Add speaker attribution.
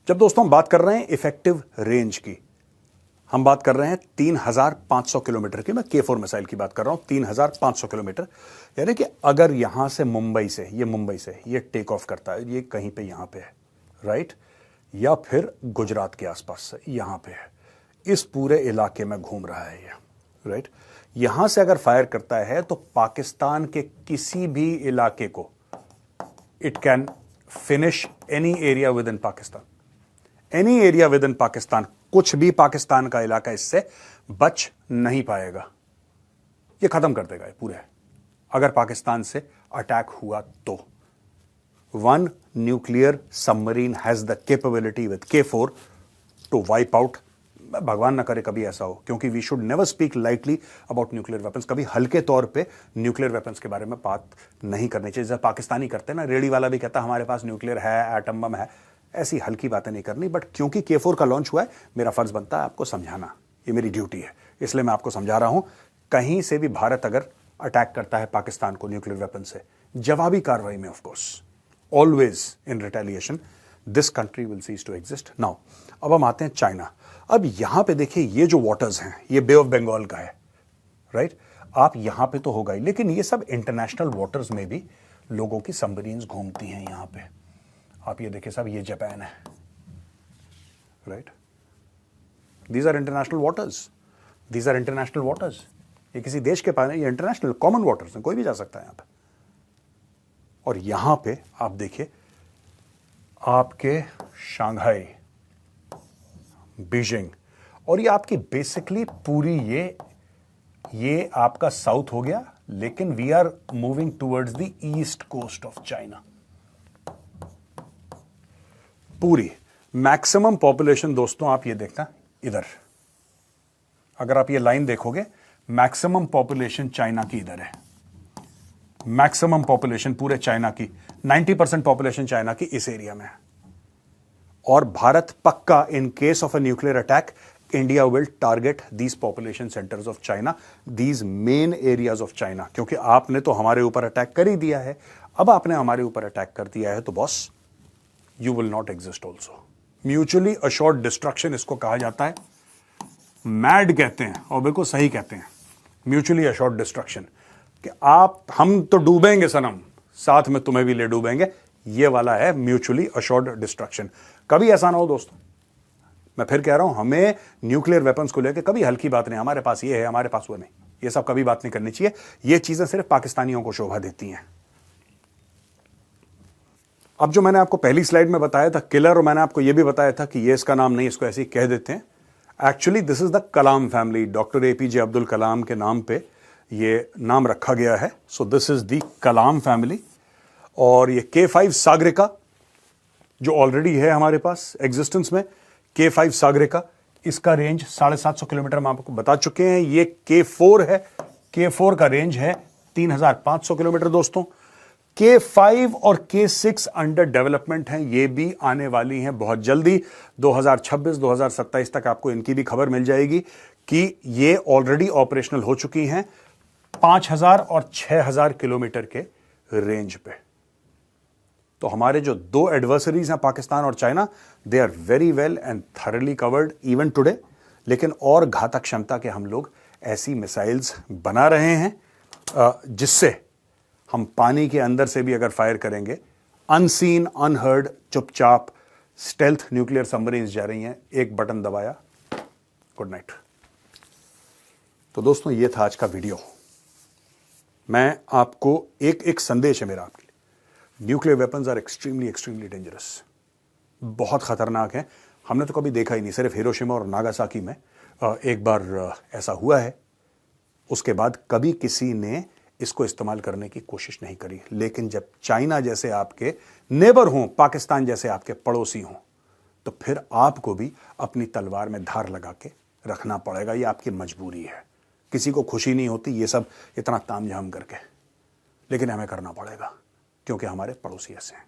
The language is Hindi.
Speaker 1: जब दोस्तों हम बात कर रहे हैं इफेक्टिव रेंज की, हम बात कर रहे हैं 3500 किलोमीटर की। मैं K4 मिसाइल की बात कर रहा हूं, 3500 किलोमीटर। यानी कि अगर यहां से मुंबई से ये टेक ऑफ करता है, ये कहीं पे यहां पे है, राइट, या फिर गुजरात के आसपास से यहां पे है, इस पूरे इलाके में घूम रहा है ये, राइट। यहां से अगर फायर करता है तो पाकिस्तान के किसी भी इलाके को it can finish any area with in Pakistan, any area with in Pakistan. कुछ भी पाकिस्तान का इलाका इससे बच नहीं पाएगा, ये खत्म कर देगा ये पूरे, अगर पाकिस्तान से अटैक हुआ तो। One nuclear submarine has the capability with K4 to wipe out. भगवान ना करे कभी ऐसा हो, क्योंकि we should never speak lightly about nuclear weapons. कभी हल्के तौर पे न्यूक्लियर वेपन्स के बारे में बात नहीं करनी चाहिए। जैसे पाकिस्तानी करते हैं ना, रेडी वाला भी कहता है हमारे पास न्यूक्लियर है, एटम बम है, ऐसी हल्की बातें नहीं करनी। बट क्योंकि K4 का लॉन्च हुआ है, मेरा फर्ज बनता है आपको समझाना, ये मेरी ड्यूटी है, इसलिए मैं आपको समझा रहा हूं। कहीं से भी भारत अगर अटैक करता है पाकिस्तान को न्यूक्लियर वेपन से, जवाबी कार्रवाई में of course always in retaliation this country will cease to exist. Now अब हम आते हैं चाइना। अब यहां पे देखिए, ये जो वाटर्स हैं ये बे ऑफ बंगाल का है, राइट। आप यहां पे तो होगा ही, लेकिन ये सब इंटरनेशनल वाटर्स में भी लोगों की सबमरीन्स घूमती हैं यहां पे। आप ये देखिए साहब, ये जापान है, right. These are international waters, these are international waters. ये किसी देश के पास नहीं, ये इंटरनेशनल कॉमन वाटर्स हैं, कोई भी जा सकता है यहां पे। और यहां पे आप देखिए, आपके शंघाई, बीजिंग, और ये आपकी बेसिकली पूरी ये आपका साउथ हो गया, लेकिन we are moving towards the east coast of China. पूरी मैक्सिमम पॉपुलेशन दोस्तों, आप ये देखना इधर, अगर आप ये लाइन देखोगे, मैक्सिमम पॉपुलेशन चाइना की इधर है। मैक्सिमम पॉपुलेशन पूरे चाइना की, 90% पॉपुलेशन चाइना की इस एरिया में है। और भारत पक्का, in case of a nuclear attack, India will target these population centres of China, these main areas of China. क्योंकि आपने तो हमारे ऊपर अटैक कर ही दिया है, अब आपने हमारे ऊपर अटैक कर दिया है तो boss, you will not exist also. Mutually assured destruction इसको कहा जाता है, मैड कहते हैं, और बिल्कुल सही कहते हैं, म्यूचुअली अश्योर्ड डिस्ट्रक्शन। कि हम तो डूबेंगे सनम, साथ में तुम्हें भी ले डूबेंगे, ये वाला है म्यूचुअली अश्योर्ड डिस्ट्रक्शन। कभी ऐसा ना हो दोस्तों, मैं फिर कह रहा हूं, हमें न्यूक्लियर वेपन्स को लेकर कभी हल्की बात नहीं, हमारे पास ये है, हमारे पास वो नहीं, ये सब कभी बात नहीं करनी चाहिए। ये चीजें सिर्फ पाकिस्तानियों को शोभा देती हैं। अब जो मैंने आपको पहली स्लाइड में बताया था किलर, और मैंने आपको यह भी बताया था कि ये इसका नाम नहीं, इसको ऐसे ही कह देते हैं। Actually this is the Kalam family, डॉक्टर APJ अब्दुल कलाम के नाम पे ये नाम रखा गया है। So this is the Kalam family. और ये K5 सागरिका जो ऑलरेडी है हमारे पास एग्जिस्टेंस में, K5 सागरिका, इसका रेंज 750 किलोमीटर हम आपको बता चुके हैं। ये K4 है, K4 का रेंज है 3500 किलोमीटर दोस्तों। K5 और K6 अंडर डेवलपमेंट हैं, ये भी आने वाली हैं बहुत जल्दी, 2026-2027 तक आपको इनकी भी खबर मिल जाएगी कि ये ऑलरेडी ऑपरेशनल हो चुकी हैं 5000 और 6000 किलोमीटर के रेंज पे। तो हमारे जो दो एडवर्सरीज हैं, पाकिस्तान और China, they are very well and thoroughly covered even today. लेकिन और घातक क्षमता के हम लोग ऐसी मिसाइल्स बना रहे हैं जिससे हम पानी के अंदर से भी अगर फायर करेंगे, अनसीन, अनहर्ड, चुपचाप स्टेल्थ न्यूक्लियर सबमरीन्स जा रही हैं, एक बटन दबाया, गुड नाइट। तो दोस्तों ये था आज का वीडियो। मैं आपको एक संदेश है मेरा आपके लिए, nuclear weapons are extremely extremely dangerous, बहुत खतरनाक है। हमने तो कभी देखा ही नहीं, सिर्फ हिरोशिमा और नागासाकी में एक बार ऐसा हुआ है, उसके बाद कभी किसी ने इसको इस्तेमाल करने की कोशिश नहीं करी। लेकिन जब चाइना जैसे आपके नेबर हों, पाकिस्तान जैसे आपके पड़ोसी हों, तो फिर आपको भी अपनी तलवार में धार लगा के रखना पड़ेगा। ये आपकी मजबूरी है। किसी को खुशी नहीं होती ये सब इतना तामझाम करके, लेकिन हमें करना पड़ेगा क्योंकि हमारे पड़ोसी ऐसे हैं।